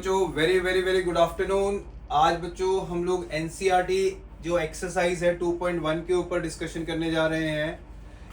बच्चों very very very good afternoon. आज बच्चों हम लोग एनसीईआरटी जो एक्सरसाइज है 2.1 के ऊपर डिस्कशन करने जा रहे हैं।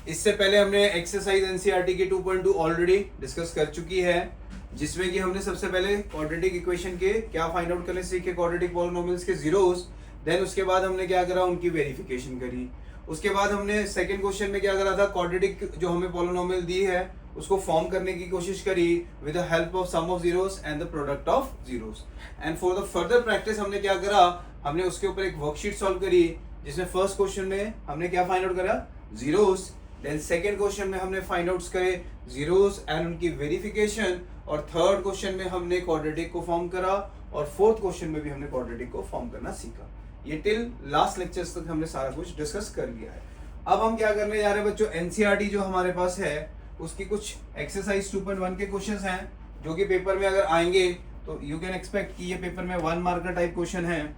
इससे पहले हमने एक्सरसाइज एनसीईआरटी की 2.2 ऑलरेडी डिस्कस कर चुकी है, जिसमें कि हमने सबसे पहले क्वाड्रेटिक इक्वेशन के क्या फाइंड आउट करने सीखे, क्वाड्रेटिक पॉलिनोमियल्स के जीरोस। देन उसके बाद हमने क्या करा, उनकी वेरिफिकेशन करी। उसके बाद हमने सेकंड क्वेश्चन में क्या करा था, क्वाड्रेटिक जो हमें पॉलिनोमियल दी है उसको फॉर्म करने की कोशिश करी with the help of sum of zeros and the product of zeros. And for the further practice हमने क्या करा, हमने उसके ऊपर एक वर्कशीट सॉल्व करी, जिसमें फर्स्ट क्वेश्चन में हमने क्या फाइंड आउट करा, जीरोस। देन सेकंड क्वेश्चन में हमने फाइंड आउट करे जीरोस एंड उनकी वेरिफिकेशन, और थर्ड क्वेश्चन में हमने क्वाड्रेटिक को फॉर्म करा, और फोर्थ क्वेश्चन में भी हमने क्वाड्रेटिक को फॉर्म करना सीखा। ये टिल लास्ट लेक्चर्स तक हमने सारा कुछ डिस्कस कर लिया है। अब हम क्या करने जा रहे हैं बच्चों, एनसीईआरटी जो हमारे पास है उसकी कुछ एक्सरसाइज 2.1 के क्वेश्चंस हैं, जो कि पेपर में अगर आएंगे तो यू कैन एक्सपेक्ट कि ये पेपर में 1 मार्कर टाइप क्वेश्चन है।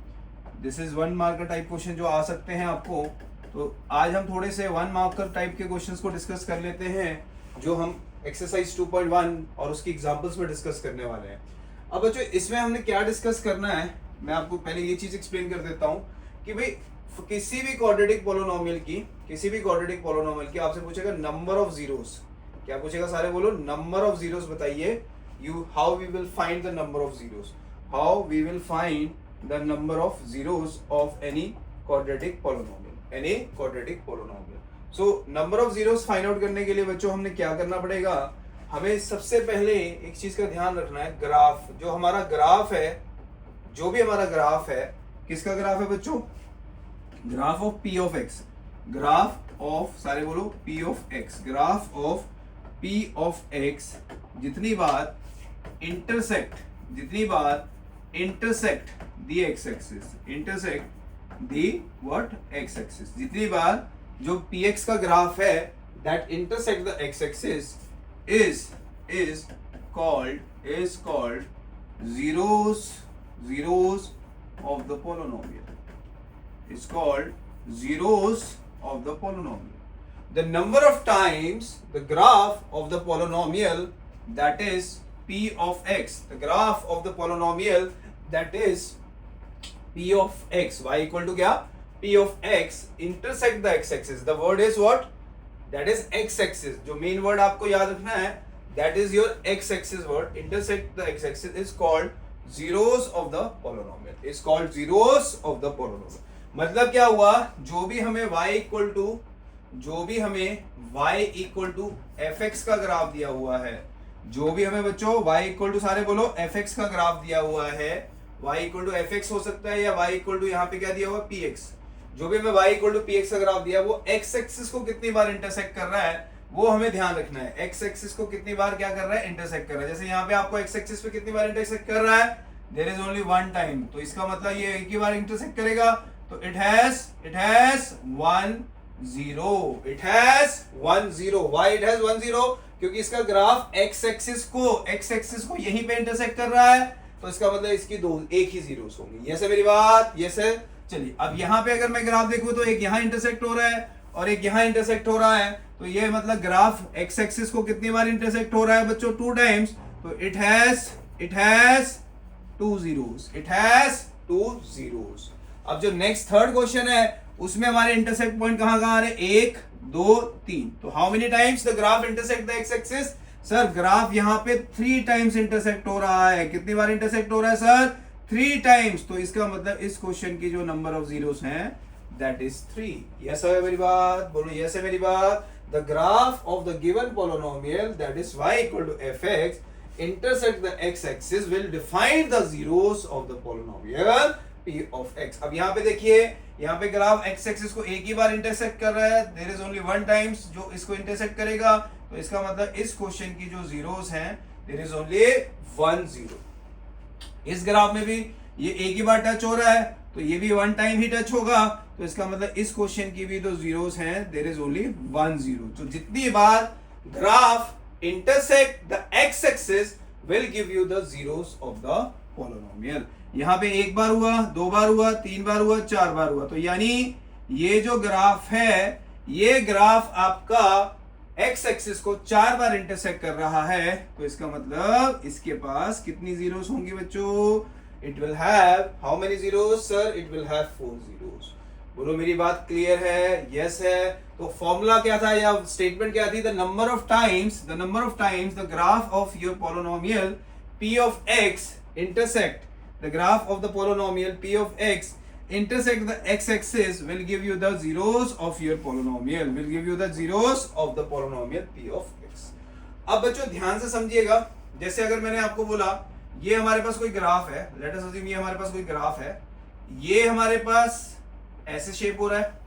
This is 1 marker type question जो आ सकते हैं आपको। तो आज हम थोड़े से 1 मार्कर टाइप के क्वेश्चंस को डिस्कस कर लेते हैं, जो हम एक्सरसाइज 2.1 और उसकी एग्जांपल्स में डिस्कस करने वाले हैं। अब बच्चों इसमें हमने क्या डिस्कस करना है, मैं आपको पहले ये चीज एक्सप्लेन कर देता हूँ कि भाई किसी भी क्वाड्रेटिक पॉलिनोमियल की आपसे पूछेगा नंबर ऑफ जीरोस। क्या पूछेगा, सारे बोलो, नंबर ऑफ जीरोस बताइए। How we will find the number of zeros, how we will find the number of zeros of any quadratic polynomial. So number of zeros find out करने के लिए बच्चों हमने क्या करना पड़ेगा, हमें सबसे पहले एक चीज का ध्यान रखना है, ग्राफ। जो हमारा ग्राफ है, जो भी हमारा ग्राफ है, किसका ग्राफ है बच्चों, graph of P of x, graph of, सारे बोलो, P of x, graph of P of x जितनी बार इंटरसेक्ट दी x एक्सिस, x एक्सिस, जितनी बार जो px का ग्राफ है that intersect the x axis is called zeros of the polynomial, is called zeros of the polynomial. The number of times the graph of the polynomial that is p of x, the graph of the polynomial that is p of x, y equal to क्या, p of x intersect the x axis. The word is what, that is x axis. जो main word आपको याद रखना है, that is your x axis word. Intersect the x axis is called zeros of the polynomial, is called zeros of the polynomial. मतलब क्या हुआ, जो भी हमें y इक्वल टू fx का ग्राफ दिया हुआ है, जो भी हमें बच्चों y इक्वल टू, सारे बोलो, fx का ग्राफ दिया हुआ है, y इक्वल टू fx हो सकता है या y इक्वल टू यहाँ पे क्या दिया हुआ, px। जो भी हमें y इक्वल टू px का ग्राफ दिया, वो x एक्सिस को कितनी बार इंटरसेक्ट कर रहा है वो हमें ध्यान रखना है। x एक्सिस को कितनी बार क्या कर रहा है, इंटरसेक्ट कर रहा है। जैसे यहाँ पे आपको x एक्सिस पे कितनी बार इंटरसेक्ट कर रहा है, there is only one time, तो इसका मतलब ये एक ही बार इंटरसेक्ट करेगा, तो it has 1 0। Why it has 1 0? क्योंकि इसका ग्राफ x एक्सिस को यहीं पे इंटरसेक्ट कर रहा है, तो इसका मतलब इसकी एक ही जीरोस होंगे। ये मेरी बात, ये से चलिए। अब यहाँ पे अगर मैं ग्राफ देखूं तो एक यहाँ इंटरसेक्ट हो रहा है और एक यहाँ इंटरसेक्ट हो रहा है, तो ये मतलब ग्राफ x एक्सिस को कितनी बार इंटरसेक्ट हो रहा है बच्चों, 2 टाइम्स, तो इट हैज 2 जीरोस। अब जो नेक्स्ट थर्ड क्वेश्चन है उसमें हमारे इंटरसेक्ट पॉइंट कहां आ रहे हैं, 1 2 3। तो how many times the graph intersect the X axis, sir graph यहाँ पे 3 टाइम्स इंटरसेक्ट हो रहा है। कितनी बार इंटरसेक्ट हो रहा है सर, 3 टाइम्स। तो इसका मतलब इस क्वेश्चन की जो नंबर ऑफ जीरोस हैं दैट इज 3। यस है मेरी बात, बोलो यस है मेरी बात। The graph of the given polynomial that is y equal to fx intersect the x axis will define the zeros of the polynomial p of x। अब यहाँ पे देखिए, यहाँ पे ग्राफ x एक्सिस को एक ही बार इंटरसेक्ट कर रहा है, there is only one times जो इसको इंटरसेक्ट करेगा, तो इसका मतलब इस क्वेश्चन की जो जीरोस हैं देयर इज ओनली 1 0। इस ग्राफ में भी ये एक ही बार टच हो रहा है, तो ये भी 1 टाइम ही टच होगा, तो इसका मतलब इस क्वेश्चन की भी जो जीरोस हैं देयर इज ओनली 1 0। तो जितनी bar graph intersect the x axis will give you the zeros of the polynomial। यहां पे एक बार हुआ, 2 बार हुआ, 3 बार हुआ, 4 बार हुआ, तो यानी ये जो ग्राफ है, ये ग्राफ आपका एक्स एक्सिस को 4 बार इंटरसेक्ट कर रहा है, तो इसका मतलब इसके पास कितनी जीरोस होंगी बच्चों? It will have how many zeros sir? It will have 4 zeros. बोलो मेरी बात क्लियर है? यस है। तो फॉर्मूला क्या था या स्टेटमेंट क्या थी? The number of times the graph of your polynomial p of x intersect the graph of the polynomial p of x intersect the x-axis will give you the zeros of your polynomial, will give you the zeros of the polynomial p of x। अब बच्चों ध्यान से समझिएगा, जैसे अगर मैंने आपको बोला ये हमारे पास कोई ग्राफ है, लेट अस अज्यूम ये हमारे पास कोई ग्राफ है, ये हमारे पास ऐसे शेप हो रहा है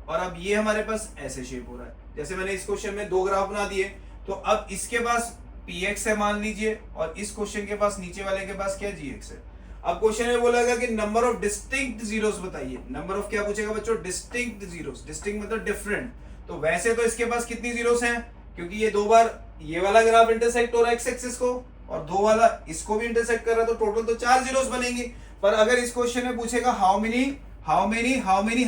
और अब ये हमारे पास ऐसे शेप हो रहा है। जैसे मैंने इस क्वेश्चन में 2 ग्राफ बना दिए, तो अब इसके पास px है मान लीजिए और इस क्वेश्चन के पास नीचे वाले के पास क्या gx है। अब क्वेश्चन में बोलेगा कि नंबर ऑफ डिस्टिंक्ट जीरोस बताइए। नंबर ऑफ क्या पूछेगा बच्चों? Distinct zeros. डिस्टिंक्ट मतलब डिफरेंट। तो वैसे तो इसके पास कितनी जीरोस हैं, क्योंकि ये 2 बार ये वाला ग्राफ इंटरसेक्ट हो रहा है एक्स एक्सिस को और 2 वाला इसको भी इंटरसेक्ट कर रहा है, तो टोटल तो 4 जीरोस बनेंगी। पर अगर इस क्वेश्चन में पूछेगा how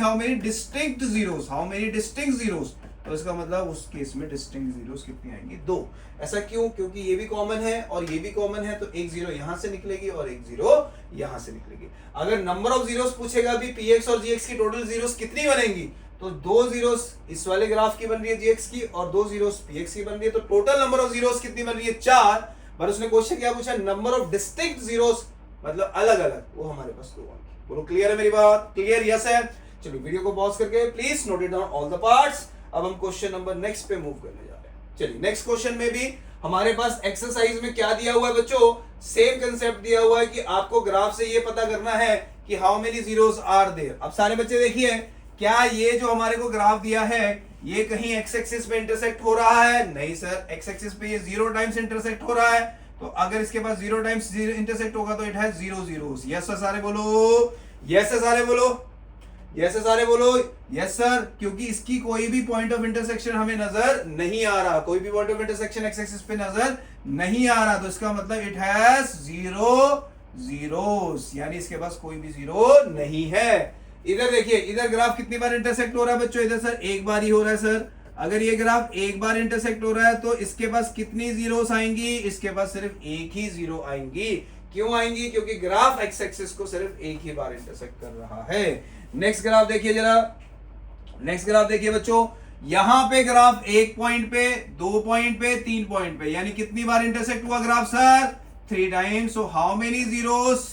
many distinct zeros, how many distinct zeros, तो इसका मतलब उस केस में डिस्टिंक्ट जीरोस कितनी आएंगी? 2। ऐसा क्यों? क्योंकि ये भी कॉमन है और ये भी कॉमन है, तो एक जीरो यहां से निकलेगी और एक जीरो यहां से निकलेगी। अगर नंबर ऑफ जीरोस पूछेगा भी px और gx की टोटल जीरोस कितनी बनेंगी, तो 2 जीरोस इस वाले ग्राफ की बन रही है gx की और 2 जीरोस px की बन रही है, तो टोटल नंबर ऑफ जीरोस कितनी बन रही है? 4। पर उसने क्वेश्चन क्या पूछा? नंबर ऑफ डिस्टिंक्ट जीरोस, मतलब अलग अलग, वो हमारे पास 2 होंगी। बोलो क्लियर है मेरी बात? क्लियर? यस है। चलो वीडियो को पॉज करके please note it down all the parts. अब हम क्वेश्चन नंबर नेक्स्ट पे मूव करने जा रहे हैं। चलिए नेक्स्ट क्वेश्चन में भी हमारे पास एक्सरसाइज में क्या दिया हुआ है बच्चों? सेम कंसेप्ट दिया हुआ है कि आपको ग्राफ से ये पता करना है कि how many zeros are there. अब सारे बच्चे देखिए, क्या ये जो हमारे को ग्राफ दिया है ये कहीं एक्स एक्सिस पे इंटरसेक्ट हो रहा है? नहीं सर, एक्स एक्सिस पे ये 0 टाइम्स इंटरसेक्ट हो रहा है। तो अगर इसके पास 0 टाइम्स इंटरसेक्ट होगा तो it has 0 zeros. Yes sir सारे बोलो, यस सर सारे बोलो, यस सर सारे बोलो, यस सर। क्योंकि इसकी कोई भी पॉइंट ऑफ इंटरसेक्शन हमें नजर नहीं आ रहा, कोई भी point of intersection x axis पे नजर नहीं आ रहा, तो इसका मतलब इट हैज 0 जीरोस, यानी इसके पास कोई भी जीरो नहीं है। इधर देखिए, इधर ग्राफ कितनी बार इंटरसेक्ट हो रहा है बच्चों? इधर सर एक बार ही हो रहा है सर। अगर ये ग्राफ एक बार इंटरसेक्ट हो रहा है तो इसके पास कितनी जीरोस आएंगी? इसके पास सिर्फ एक ही जीरो आएंगी। क्यों आएंगी? क्योंकि ग्राफ एक्स एक्सिस को सिर्फ एक ही बार इंटरसेक्ट कर रहा है। नेक्स्ट ग्राफ देखिए जरा, नेक्स्ट ग्राफ देखिए बच्चों, यहां पे ग्राफ 1 पॉइंट पे, 2 पॉइंट पे, 3 पॉइंट पे, यानी कितनी बार इंटरसेक्ट हुआ graph sir? 3 times. So how many zeros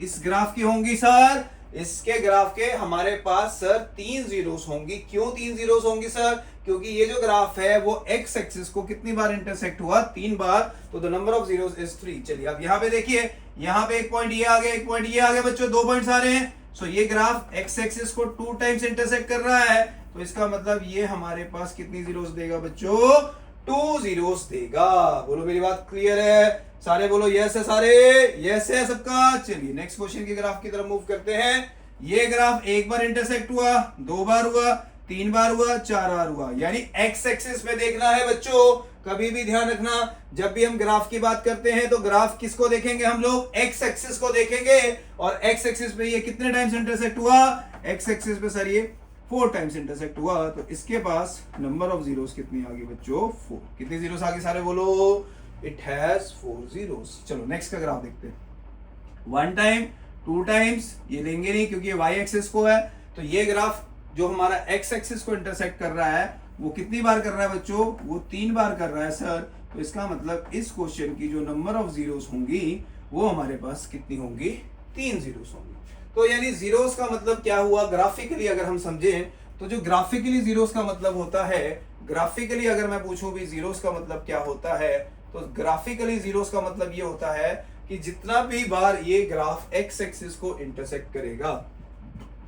इस ग्राफ की होंगी सर? इसके ग्राफ के हमारे पास सर 3 जीरोस होंगी। क्यों 3 जीरोस होंगी सर? क्योंकि ये जो ग्राफ है वो एक्स एक्सिस को कितनी बार इंटरसेक्ट हुआ? 3 बार, तो the number of zeros is 3। चलिए अब यहाँ पे देखिए, यहाँ पे 1 पॉइंट ये आ गया, 1 पॉइंट ये आ गया बच्चों, 2 पॉइंट्स आ रहे हैं। सो ये ग्राफ एक्स एक्सिस को 2 टाइम्स इंटरसेक्ट कर रहा है, तो इसका मतलब ये हमारे पास कितनी जीरोस देगा बच्चों? 2 जीरोस देगा। बोलो मेरी बात क्लियर है? सारे बोलो यस है सारे, यस है सबका। चलिए नेक्स्ट क्वेश्चन के ग्राफ की तरफ मूव करते हैं। ये ग्राफ 1 बार इंटरसेक्ट हुआ, 2 बार हुआ, 3 बार हुआ, 4 बार हुआ, यानी एक्स एक्सिस में देखना है बच्चों। कभी भी ध्यान रखना, जब भी हम ग्राफ की बात करते हैं तो ग्राफ किसको देखेंगे हम लोग? एक्स एक्सिस को देखेंगे। और एक्स एक्सिस पे ये कितने टाइम्स इंटरसेक्ट हुआ? एक्स एक्सिस पे सर ये 4 टाइम्स इंटरसेक्ट हुआ, तो इसके पास नंबर ऑफ जीरोस कितनी आ गई बच्चों? 4। कितनी जीरोस आ गई सारे बोलो? It has 4 zeros. चलो नेक्स्ट का ग्राफ देखते हैं। 1 टाइम, 2 टाइम्स, ये लेंगे नहीं क्योंकि ये वाई एक्सिस को है। तो ये ग्राफ जो हमारा एक्स एक्सिस को इंटरसेक्ट कर रहा है वो कितनी बार कर रहा है बच्चों? वो 3 बार कर रहा है सर। तो इसका मतलब इस क्वेश्चन की जो नंबर ऑफ जीरोस होंगी वो हमारे पास कितनी होंगी? 3 जीरोस होंगी। तो यानी जीरोस का मतलब क्या हुआ? ग्राफिकली अगर हम समझें तो जो ग्राफिकली जीरोस का मतलब होता है, ग्राफिकली अगर मैं पूछूं भी जीरोस का मतलब क्या होता है, तो ग्राफिकली जीरोस का मतलब ये होता है कि जितना भी बार ये ग्राफ एक्स एक्सिस को इंटरसेक्ट करेगा,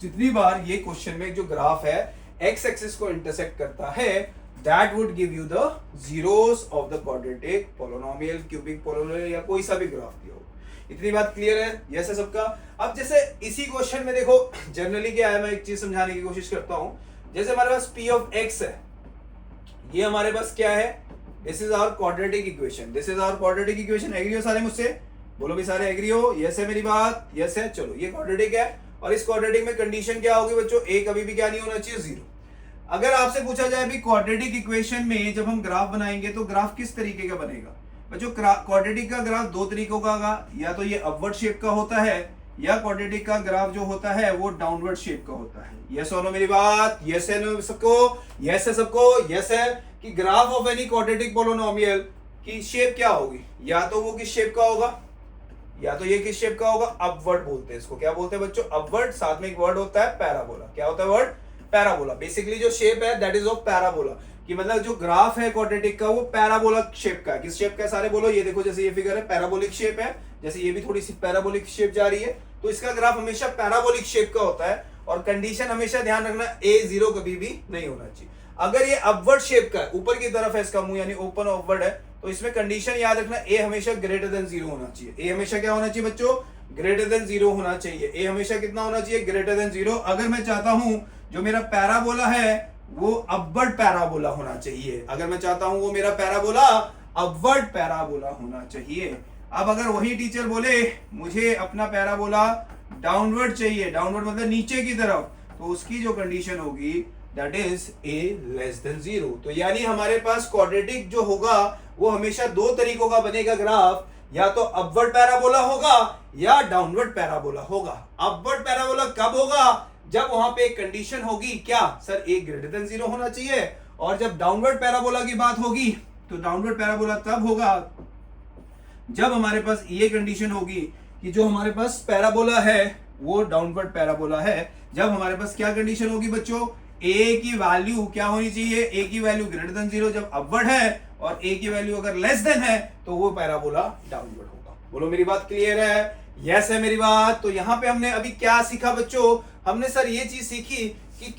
जितनी बार ये क्वेश्चन में जो ग्राफ है एक्स एक्सिस को इंटरसेक्ट करता है, that would give you the zeros of the quadratic polynomial, cubic polynomial या कोई सा भी ग्राफ दिया हो। इतनी बात क्लियर है? यस है सबका? अब जैसे इसी क्वेश्चन में देखो जनरली क्या है, मैं एक चीज समझाने की कोशिश करता हूं। जैसे हमारे पास p ऑफ x है, ये हमारे पास क्या है? This is our quadratic equation, this is our quadratic equation. Agree हो सारे मुझसे? बोलो भी सारे एग्री हो? यस है मेरी बात? यस है। चलो ये क्वाड्रेटिक है और इस क्वाड्रेटिक में कंडीशन क्या होगी बच्चों? a कभी भी क्या नहीं होना चाहिए? 0। अगर आपसे पूछा जाए भी क्वाड्रेटिक इक्वेशन में जब हम ग्राफ बनाएंगे तो ग्राफ किस तरीके का बनेगा बच्चों? क्वाड्रेटिक का ग्राफ दो तरीकों का होगा, या तो ये अपवर्ड शेप का होता है या क्वाड्रेटिक का ग्राफ जो होता है वो डाउनवर्ड शेप का होता है। यस और नो मेरी बात? यस है नो सबको? यस है सबको? यस है कि graph of any quadratic polynomial की शेप क्या होगी? या तो वो किस शेप का होगा, या तो ये किस शेप का होगा? अपवर्ड बोलते हैं इसको। क्या बोलते हैं बच्चों? अपवर्ड। साथ में एक वर्ड होता है पैराबोला। क्या होता है वर्ड? पैराबोला। बेसिकली जो शेप है दैट इज ऑफ पैराबोला, कि मतलब जो ग्राफ है क्वाड्रेटिक का वो पैराबोला शेप का है। किस शेप का है सारे बोलो? ये देखो, जैसे ये फिगर है पैराबोलिक शेप है, जैसे ये भी थोड़ी सी पैराबोलिक शेप जा रही है, तो इसका ग्राफ हमेशा पैराबोलिक शेप का होता है। और कंडीशन हमेशा ध्यान रखना, A0 कभी भी नहीं होना चाहिए। अगर ये अपवर्ड शेप का है, ऊपर की तरफ है इसका मुंह, यानी ओपन अपवर्ड है, तो इसमें कंडीशन याद रखना, A हमेशा ग्रेटर देन 0 होना चाहिए। A हमेशा क्या होना चाहिए बच्चों? ग्रेटर देन 0 होना चाहिए। A हमेशा कितना होना चाहिए? Greater than 0। अगर मैं चाहता हूं जो मेरा पैराबोला है वो अपवर्ड पैराबोला होना चाहिए, अगर मैं चाहता हूं वो मेरा पैराबोला अपवर्ड पैराबोला होना चाहिए। अब अगर वही टीचर बोले मुझे अपना पैराबोला डाउनवर्ड चाहिए, डाउनवर्ड मतलब नीचे की तरफ, तो उसकी जो कंडीशन होगी that is A less than 0। तो यानी हमारे पास क्वाड्रेटिक जो होगा वो हमेशा दो तरीकों का बनेगा ग्राफ, या तो अपवर्ड पैराबोला होगा या डाउनवर्ड पैराबोला होगा। अपवर्ड पैराबोला कब होगा? जब वहां पे एक कंडीशन होगी, क्या सर? A ग्रेटर देन 0 होना चाहिए। और जब डाउनवर्ड पैराबोला की बात होगी तो डाउनवर्ड पैराबोला तब होगा जब हमारे पास ये कंडीशन होगी कि जो हमारे पास पैराबोला है वो डाउनवर्ड पैराबोला है। जब हमारे पास क्या कंडीशन होगी बच्चों? A की वैल्यू क्या होनी चाहिए? A की वैल्यू ग्रेटर देन 0 जब अपवर्ड है, और A की वैल्यू अगर लेस देन है तो वो पैराबोला डाउनवर्ड होगा। बोलो मेरी बात क्लियर है? यस है मेरी बात? तो यहां पे हमने अभी क्या सीखा बच्चों? हमने सर ये चीज सीखी कि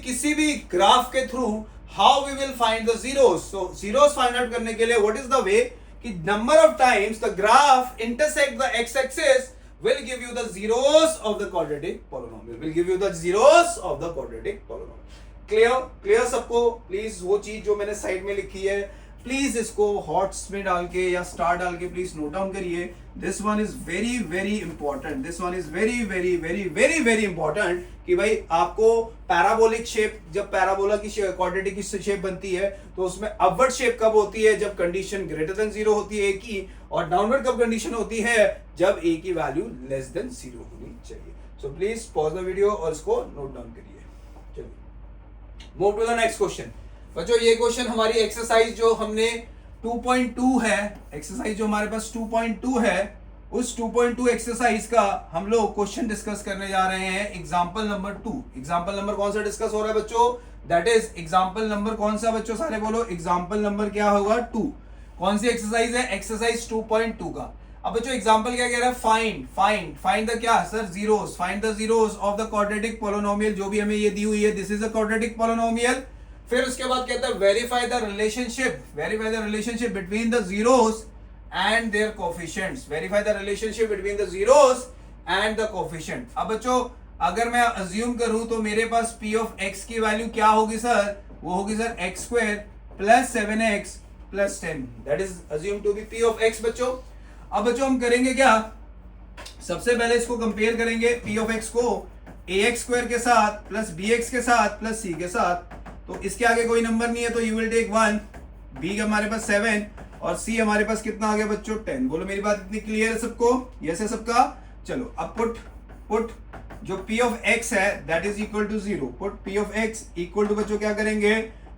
किसी भी ग्राफ के through how we will find the zeros. So zeros find out करने के लिए व्हाट इज द वे कि number of times the graph intersect the X axis will give you the zeros of the quadratic polynomial, will give you the zeros of the quadratic polynomial। Clear सबको? Please वो चीज जो मैंने side में लिखी है please इसको hots में डाल के या स्टार डाल के प्लीज नोट डाउन करिए। This one is very very important, this one is very very very very very important कि भाई आपको पैराबोलिक शेप, जब पैराबोला की क्वाड्रेटिक की शेप बनती है तो उसमें अपवर्ड शेप कब होती है? जब कंडीशन ग्रेटर देन 0 होती है A की, और डाउनवर्ड कब कंडीशन होती है? जब A की वैल्यू लेस देन 0 होनी चाहिए। So please pause the video और इसको नोट डाउन करिए। चलिए move to the next question. बच्चों ये क्वेश्चन हमारी एक्सरसाइज जो हमने 2.2 है, एक्सरसाइज जो हमारे पास 2.2 है, उस 2.2 एक्सरसाइज का हम लोग क्वेश्चन डिस्कस करने जा रहे हैं। Example number 2। एग्जांपल नंबर कौन सा डिस्कस हो रहा है बच्चों? दैट इज एग्जांपल नंबर कौन सा बच्चों? सारे बोलो एग्जांपल नंबर क्या होगा? 2। कौन सी एक्सरसाइज है? एक्सरसाइज 2.2 का। अब बच्चों एग्जांपल क्या कह रहा है? फाइंड द क्या sir? Zeros. Find the zeros of the quadratic polynomial. जो भी हमें ये दी हुई है this is a quadratic polynomial. फिर उसके बाद कहता है verify the relationship between the zeros and their coefficients, verify the relationship between the zeros and the coefficient। अब बच्चों अगर मैं अज्यूम करूं तो मेरे पास p of x की वैल्यू क्या होगी सर? वो होगी sir x square plus 7x plus 10, that is assume to be p of x बच्चों। अब बच्चों हम करेंगे क्या? सबसे पहले इसको कंपेयर करेंगे p of x को ax स्क्वायर के साथ प्लस bx के साथ प्लस c के साथ। तो इसके आगे कोई नंबर नहीं है तो यू विल टेक 1, b हमारे पास 7 और c हमारे पास कितना आ गया बच्चों? 10। बोलो मेरी बात इतनी क्लियर है सबको? यस है सबका? चलो अब पुट जो p of x है that is equal to 0। Put p of x equal to बच्चों क्या करेंगे?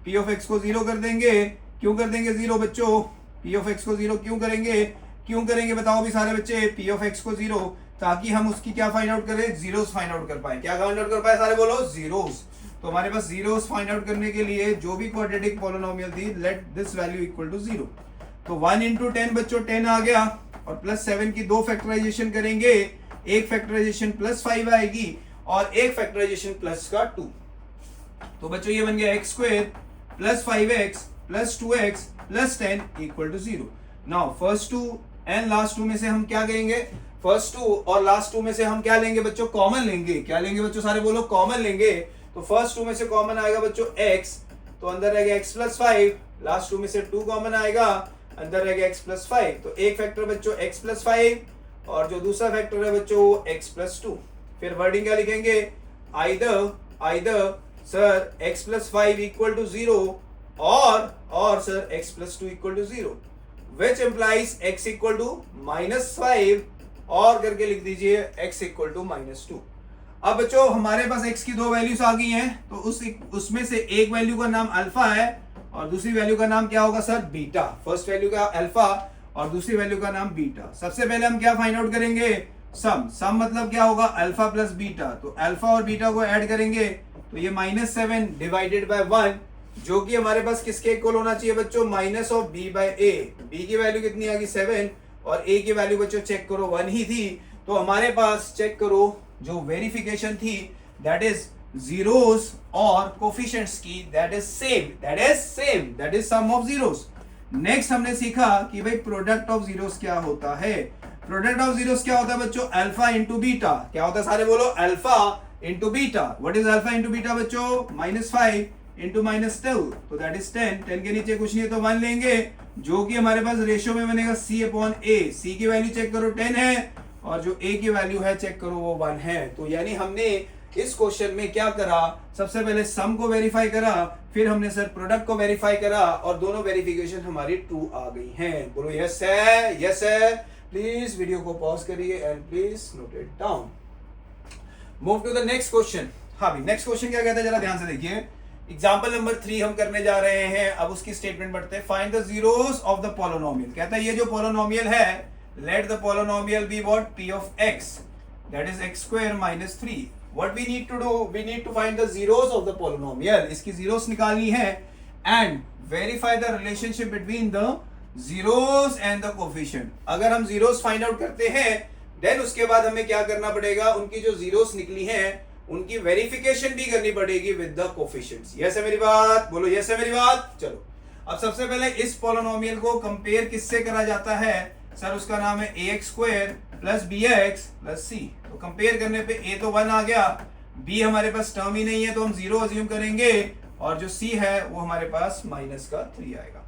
p of x को 0 कर देंगे। क्यों कर देंगे 0 बच्चों? p of x को 0 क्यों करेंगे बताओ भी सारे बच्चे? p of x को 0 ताकि हम उसकी क्या फाइंड आउट करें? जीरोस फाइंड आउट कर पाए। क्या फाइंड आउट कर पाए सारे बोलो? जीरोस। तो हमारे पास जीरोस फाइंड आउट करने के लिए जो भी क्वाड्रेटिक पोलिनोमियल थी let this value equal to 0। तो 1 into 10 बच्चों 10 आ गया, और प्लस 7 की 2 फैक्टराइजेशन करेंगे, एक फैक्टराइजेशन प्लस 5 आएगी और एक फैक्टराइजेशन प्लस का 2। तो बच्चों ये बन गया x square plus 5x plus 2x plus 10 equal to 0। Now first 2 and last 2 में से हम क्या करेंगे? फर्स्ट 2 और लास्ट 2 में से हम क्या लेंगे बच्चों? कॉमन लेंगे। क्या लेंगे बच्चों? सारे बोलो कॉमन लेंगे। तो फर्स्ट 2 में से कॉमन आएगा बच्चों x, तो अंदर रहेगा x प्लस 5। लास्ट 2 में से 2 कॉमन आएगा, अंदर रहेगा x प्लस 5। तो एक फैक्टर बच्चों x प्लस 5 और जो दूसरा फैक्टर है बच्चों वो x प्लस 2। फिर वर्डिंग क्या लिखेंगे? Either sir x plus 5 equal to 0 और sir x plus 2 equal to 0 which implies x equal to -5 और करके लिख दीजिए x इक्वल टू -2। अब बच्चों हमारे पास x की दो वैल्यूज आ गई हैं, तो उसमें से एक वैल्यू का नाम अल्फा है और दूसरी वैल्यू का नाम क्या होगा सर, बीटा। फर्स्ट वैल्यू का अल्फा और दूसरी वैल्यू का नाम बीटा। सबसे पहले हम क्या फाइंड आउट करेंगे, सम मतलब क्या होगा, अल्फा प्लस बीटा। तो अल्फा और बीटा को ऐड करेंगे तो ये -7 डिवाइडेड बाय 1, जो कि हमारे पास किसके इक्वल होना चाहिए बच्चों, minus of b by a। b की वैल्यू कितनी आ गई 7 और a की वैल्यू बच्चों चेक करो 1 ही थी। तो हमारे पास चेक करो जो वेरिफिकेशन थी दैट इज जीरोस और कोफिशिएंट्स की, that is same, that is sum of zeros. Next हमने सीखा कि भाई प्रोडक्ट ऑफ जीरोस क्या होता है। प्रोडक्ट ऑफ जीरोस क्या होता है बच्चों, अल्फा इंटू बीटा। क्या होता है सारे बोलो, alpha into beta. What is alpha into beta बच्चों, -5 इंटू -2, तो दैट इज 10। 10 के नीचे कुछ नहीं है तो 1 लेंगे, जो कि हमारे पास रेशियो में बनेगा c अपॉन a। c की वैल्यू चेक करो 10 है और जो a की वैल्यू है चेक करो वो 1 है। तो यानी हमने इस क्वेश्चन में क्या करा, सबसे पहले सम को वेरीफाई करा, फिर हमने सर प्रोडक्ट को वेरीफाई करा और दोनों वेरिफिकेशन हमारी ट्रू आ गई हैं। बोलो यस है, यस है। प्लीज वीडियो को पॉज करिए and please note it down. Move to the next question. हाँ भाई, नेक्स्ट क्वेश्चन क्या कहता है जरा ध्यान से देखिए। एग्जाम्पल नंबर 3 हम करने जा रहे हैं। अब उसकी स्टेटमेंट पढ़ते हैं। Find the zeros of the polynomial. कहता है ये जो पोलोनोमियल है, let the polynomial be what, p of x, that is x square minus 3। What we need to do, we need to find the zeros of the polynomial. इसकी zeros निकालनी है and verify the relationship between the zeros and the coefficient. अगर हम zeros find out करते हैं then उसके बाद हमें क्या करना पड़ेगा, उनकी जो जीरोस निकली हैं उनकी वेरिफिकेशन भी करनी पड़ेगी विद द कोफिशिएंट्स। यस है मेरी बात, बोलो यस है मेरी बात। चलो अब सबसे पहले इस पोलोनोमियल को कंपेयर किससे करा जाता है, सर उसका नाम है ax square plus bx plus c। तो कंपेयर करने पे a तो 1 आ गया, b हमारे पास टर्म ही नहीं है तो हम 0 अज्यूम करेंगे और जो c है वो हमारे पास -3 आएगा।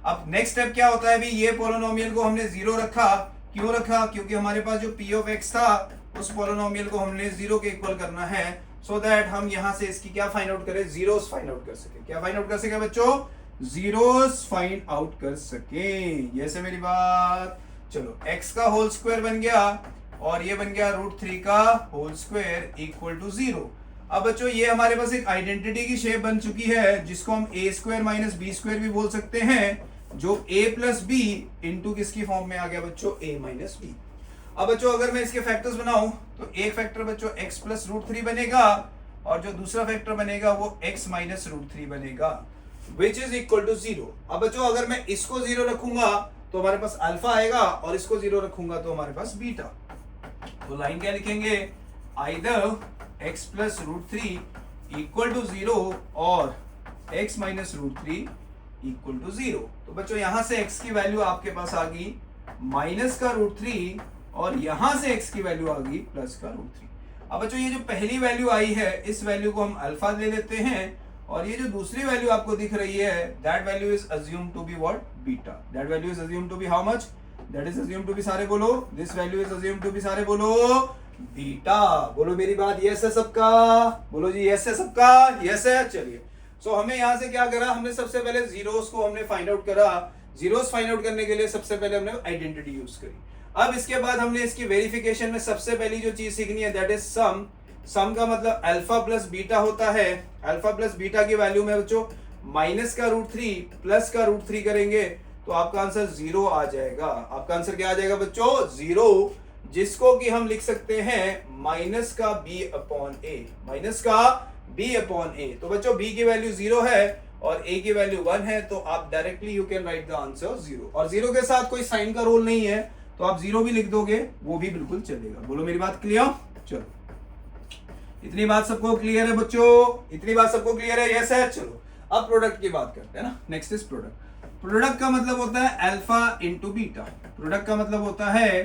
अब नेक्स्ट स्टेप क्या होता है, भी ये पोलोनोमियल को हमने 0 रखा। क्यों रखा, क्योंकि हमारे पास जो p ऑफ x था उस पोलोनोमियल को हमने 0 के इक्वल करना है, सो दैट हम यहां से इसकी क्या फाइंड आउट करें, जीरोस फाइंड आउट कर सके। क्या फाइंड आउट कर सके बच्चों, जीरोस फाइंड आउट कर सके। ये से मेरी बात। चलो x का होल स्क्वायर बन गया और ये बन गया √3 का होल स्क्वायर इक्वल टू 0। अब बच्चों ये हमारे पास एक आइडेंटिटी की शेप बन चुकी है जिसको हम a square minus b square भी बोल सकते हैं, जो a प्लस b इंटू किसकी फॉर्म में आ गया बच्चों, a माइनस b। अब बच्चों अगर मैं इसके फैक्टर्स बनाऊं तो एक फैक्टर बच्चों x प्लस √3 बनेगा और जो दूसरा फैक्टर बनेगा वो x माइनस √3 बनेगा, विच इज इक्वल टू 0। अब बच्चों अगर मैं इसको 0 रखूंगा तो हमारे पास अल्फा आएगा और इसको 0 रखूंगा तो हमारे पास बीटा। तो लाइन क्या लिखेंगे, either x plus √3 equal to 0 और x माइनस √3 इक्वल टू 0। तो बच्चों यहां से x की वैल्यू आपके पास आ गई माइनस का √3 और यहां से x की वैल्यू आ गई प्लस का √3। अब बच्चों ये जो पहली वैल्यू आई है इस वैल्यू को हम अल्फा ले लेते हैं और ये जो दूसरी वैल्यू आपको दिख रही है that value is assume to be what, beta. That value is assume to be how much, that is assume to be, सारे बोलो, this value is assume to be, सारे बोलो बीटा। बोलो मेरी बात यस है सबका, बोलो जी यस है सबका, यस है। चलिए सो हमने यहां से क्या करा, हमने सबसे पहले जीरोस को हमने फाइंड आउट करा। जीरोस फाइंड आउट करने के लिए सबसे पहले हमने आइडेंटिटी यूज करी। अब इसके बाद हमने इसकी वेरिफिकेशन में सबसे पहली जो चीज सीखनी है दैट इज सम। सम का मतलब अल्फा प्लस बीटा होता है। अल्फा प्लस बीटा की वैल्यू में बच्चों माइनस का √3 प्लस का √3 करेंगे तो आपका आंसर 0 आ जाएगा। आपका आंसर क्या आ जाएगा बच्चों, 0, जिसको कि हम लिख सकते हैं माइनस का b अपॉन a, माइनस का b अपॉन a। तो बच्चों b की वैल्यू 0 है और a की वैल्यू 1 है, तो आप directly you can write the answer 0। और 0 के साथ कोई साइन का रोल नहीं है तो आप 0 भी लिख दोगे वो भी बिल्कुल चलेगा। बोलो मेरी बात क्लियर। चलो इतनी बात सबको क्लियर है बच्चों, इतनी बात सबको क्लियर है, यस है। चलो अब प्रोडक्ट की बात करते हैं ना। Next is product. प्रोडक्ट का मतलब होता है अल्फा इंटू बीटा। प्रोडक्ट का मतलब होता है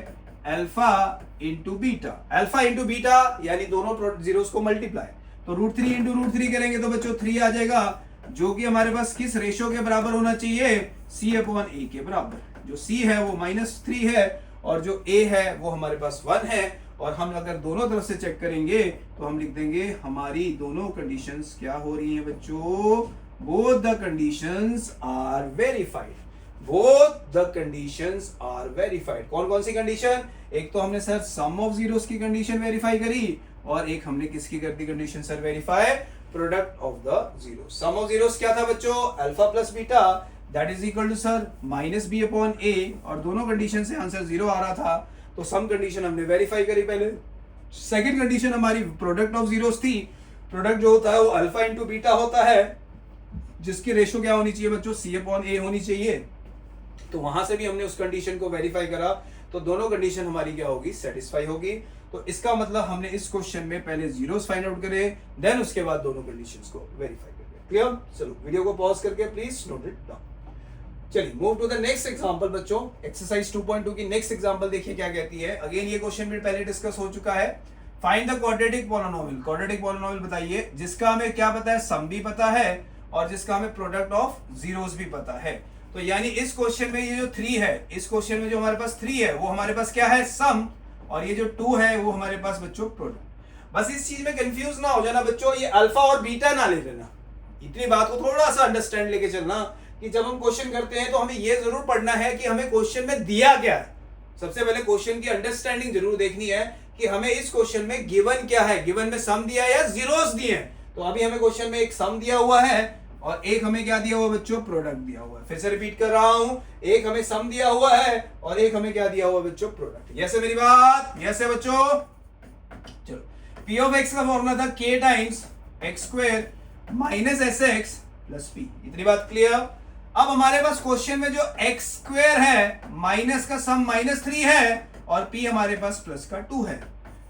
alpha into beta. Alpha into beta यानी दोनों जीरोस को मल्टीप्लाई, तो √3 इंटू √3 करेंगे तो बच्चों 3 आ जाएगा, जो कि हमारे पास किस रेशियो के बराबर होना चाहिए, c अपॉन a के बराबर। जो c है वो -3 है और जो a है वो हमारे पास 1 है और हम अगर दोनों तरफ से चेक करेंगे तो हम लिख देंगे हमारी दोनों कंडीशंस क्या हो रही हैं बच्चों, both the conditions are verified, both the conditions are verified. कौन कौन सी कंडीशन, एक तो हमने सर सम ऑफ जीरोस की कंडीशन वेरीफाई करी और एक हमने किसकी कर दी condition sir verify, product of the zero. Sum of zeros क्या था बच्चों, alpha plus beta that is equal to sir minus b upon a, और दोनों कंडीशन से आंसर जीरो आ रहा था तो सम कंडीशन हमने वेरीफाई करी पहले। सेकंड कंडीशन हमारी प्रोडक्ट ऑफ जीरोस थी, प्रोडक्ट जो होता है वो अल्फा इंटू बीटा होता है जिसकी रेशो क्या होनी चाहिए बच्चों, सी अपॉन ए होनी चाहिए। तो वहां से भी हमने उस कंडीशन को वेरीफाई करा तो दोनों कंडीशन हमारी क्या होगी, सेटिस्फाई होगी। तो इसका मतलब हमने इस क्वेश्चन में पहले जीरोस फाइंड आउट करे देन उसके बाद दोनों कंडीशंस को वेरीफाई करेंगे। क्लियर, चलो वीडियो को पॉज करके प्लीज नोट इट डाउन। चलिए move to the next example बच्चों, एक्सरसाइज 2.2 की नेक्स्ट एग्जांपल देखिए क्या कहती है। अगेन ये क्वेश्चन भी पहले डिस्कस हो चुका है। Find the quadratic polynomial, quadratic polynomial बताइए जिसका हमें क्या पता है, सम भी पता है और जिसका हमें प्रोडक्ट ऑफ जीरोस भी पता है। तो यानी इस क्वेश्चन में ये जो 3 है, इस क्वेश्चन में जो हमारे पास 3 है वो हमारे पास क्या है, सम, और ये जो 2 है वो हमारे पास बच्चों प्रोडक्ट। बस इस चीज में कंफ्यूज ना हो जाना बच्चों, ये अल्फा और बीटा ना ले लेना, इतनी बात को थोड़ा सा अंडरस्टैंड लेके चलना कि जब हम क्वेश्चन करते हैं तो हमें ये जरूर पढ़ना है कि हमें क्वेश्चन में दिया क्या है। सबसे पहले क्वेश्चन की अंडरस्टैंडिंग जरूर देखनी है कि हमें इस क्वेश्चन में गिवन क्या है, गिवन में सम दिया है या जीरोस दिए हैं। तो अभी हमें क्वेश्चन में एक सम दिया हुआ है और एक हमें क्या दिया हुआ बच्चों, प्रोडक्ट दिया हुआ है। फिर से रिपीट कर रहा हूं, एक हमें सम दिया हुआ है और एक हमें क्या दिया हुआ बच्चों, प्रोडक्ट। यस है मेरी बात, यस है बच्चों। चलो पी ऑफ एक्स का फॉर्मूला था k times x square minus S x plus P, इतनी बात क्लियर। अब हमारे पास क्वेश्चन में जो एक्स स्क्वायर है माइनस का सम -3 है और p हमारे पास प्लस का 2 है।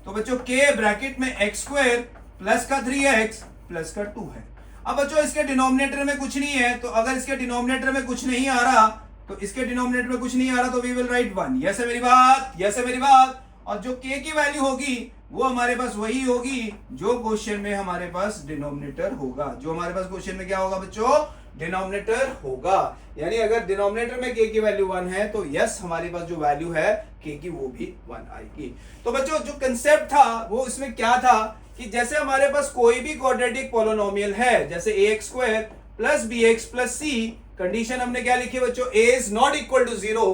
तो बच्चों k ब्रैकेट में एक्स स्क्वायर प्लस का 3x प्लस का 2 है। अब बच्चों इसके डिनोमिनेटर में कुछ नहीं है, तो अगर इसके डिनोमिनेटर में कुछ नहीं आ रहा तो इसके डिनोमिनेटर में कुछ नहीं आ रहा तो वी विल राइट 1। यस है मेरी बात, यस है मेरी बात। और जो k की वैल्यू होगी वो हमारे पास वही होगी जो क्वेश्चन में हमारे पास डिनोमिनेटर होगा, जो हमारे पास क्वेश्चन में क्या होगा बच्चों, डिनोमिनेटर होगा। यानी अगर डिनोमिनेटर में k की वैल्यू 1 है तो यस हमारे पास जो वैल्यू है k की वो भी 1 आएगी। तो बच्चों जो कंसेप्ट था वो इसमें क्या था कि जैसे हमारे पास कोई भी क्वाड्रेटिक पॉलिनोमियल है, जैसे ax square plus bx plus c, condition हमने क्या लिखी है बच्चों, a is not equal to 0।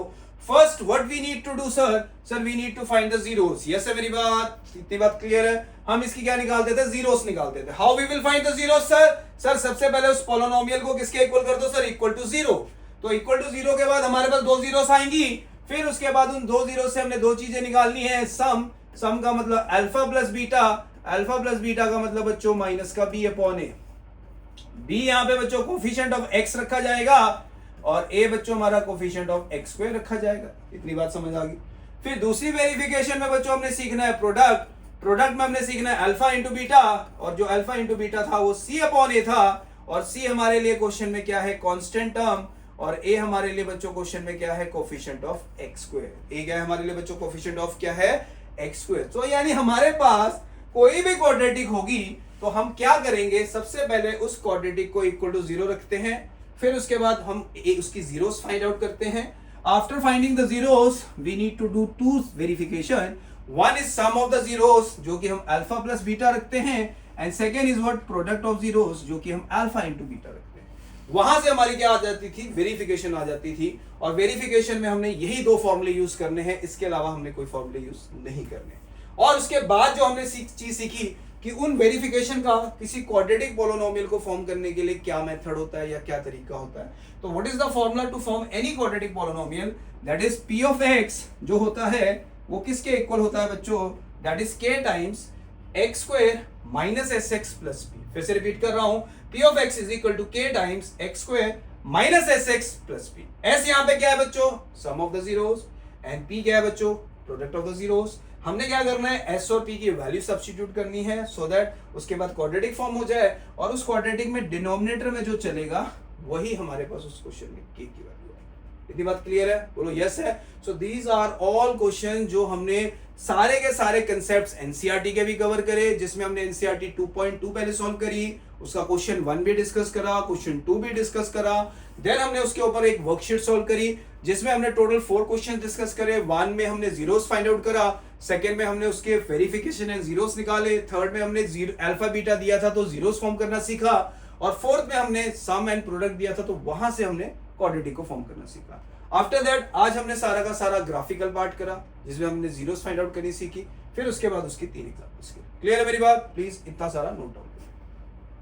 First what we need to do sir we need to find the zeros. Yes है मेरी बात, इतनी बात क्लियर है। हम इसकी क्या निकालते थे, जीरोस निकालते थे। How we will find the zeros sir सबसे पहले उस पॉलिनोमियल को किसके इक्वल कर दो सर, इक्वल टू 0। तो इक्वल टू 0 के बाद हमारे पास 2 जीरोस आएंगी, फिर उसके बाद उन 2 जीरोस से हमने 2 चीजें निकालनी है, सम का मतलब alpha plus beta, alpha plus beta का मतलब बच्चों माइनस का b अपॉन ए। b यहाँ पे बच्चों कोफिशिएंट ऑफ x रखा जाएगा और a बच्चों हमारा कोफिशिएंट ऑफ x स्क्वायर रखा जाएगा। इतनी बात समझ आ गई। फिर दूसरी वेरिफिकेशन में बच्चों हमने सीखना है प्रोडक्ट, प्रोडक्ट में हमने सीखना है अल्फा इंटू बीटा, और जो अल्फा इंटू बीटा था वो c अपॉन ए था, और c हमारे लिए क्वेश्चन में क्या है, कांस्टेंट टर्म, और a हमारे लिए बच्चों क्वेश्चन में क्या है, coefficient of x square. a क्या है हमारे लिए बच्चों, कोफिशिएंट ऑफ क्या है, x स्क्वायर। तो यानी हमारे पास कोई भी क्वाड्रेटिक होगी तो हम क्या करेंगे, सबसे पहले उस क्वाड्रेटिक को इक्वल टू 0 रखते हैं, फिर उसके बाद हम उसकी जीरोस फाइंड आउट करते हैं। After finding the zeros we need to do 2 verification. One is sum of the zeros जो कि हम अल्फा प्लस बीटा रखते हैं, and second is what, product of zeros जो कि हम अल्फा इंटू बीटा रखते हैं। वहां से हमारी क्या आ जाती थी, वेरिफिकेशन आ जाती थी, और वेरिफिकेशन में हमने यही 2 फॉर्मूले यूज करने हैं, इसके अलावा हमने कोई फॉर्मूले यूज नहीं करने। और उसके बाद जो हमने चीज सीखी कि उन वेरिफिकेशन का किसी क्वाड्रेटिक पॉलिनोमियल को फॉर्म करने के लिए क्या मेथड होता है या क्या तरीका होता है। तो what is the formula to form any quadratic polynomial, that is p of x जो होता है वो किसके इक्वल होता है बच्चों, that is k times x square minus sx plus p। फिर से रिपीट कर रहा हूं, p of x is equal to k times x square minus sx plus p। s यहां पे क्या है बच्चों, sum of the zeros, and p क्या है बच्चों, प्रोडक्ट ऑफ द जीरोस। हमने क्या करना है, s और p की वैल्यू सब्स्टिट्यूट करनी है सो दैट उसके बाद क्वाड्रेटिक फॉर्म हो जाए, और उस क्वाड्रेटिक में डिनोमिनेटर में जो चलेगा वही हमारे पास उस क्वेश्चन में k की वैल्यू है। इतनी बात क्लियर है, बोलो यस है। So these are all question जो हमने सारे के सारे कंसेप्ट्स एनसीईआरटी के भी कवर करे, जिसमें हमने एनसीईआरटी 2.2 पहले सॉल्व करी, उसका क्वेश्चन 1 भी डिस्कस करा, क्वेश्चन 2 भी डिस्कस करा, देन हमने उसके ऊपर एक वर्कशीट सॉल्व करी जिसमें हमने टोटल 4 क्वेश्चन डिस्कस करे। 1 में हमने जीरोस फाइंड आउट करा, सेकेंड में हमने उसके वेरिफिकेशन एंड जीरोस निकाले, थर्ड में हमने अल्फा बीटा दिया था तो जीरोस फॉर्म करना सीखा, और फोर्थ में हमने सम एंड प्रोडक्ट दिया था तो वहां से हमने क्वाड्रेटिक को फॉर्म करना सीखा। आफ्टर दैट आज हमने सारा का सारा ग्राफिकल पार्ट करा जिसमें हमने जीरोस फाइंड आउट करनी सीखी, फिर उसके बाद उसकी 3 एग्जाम्पल्स की। क्लियर है मेरी बात? प्लीज इतना सारा नोट डाउन।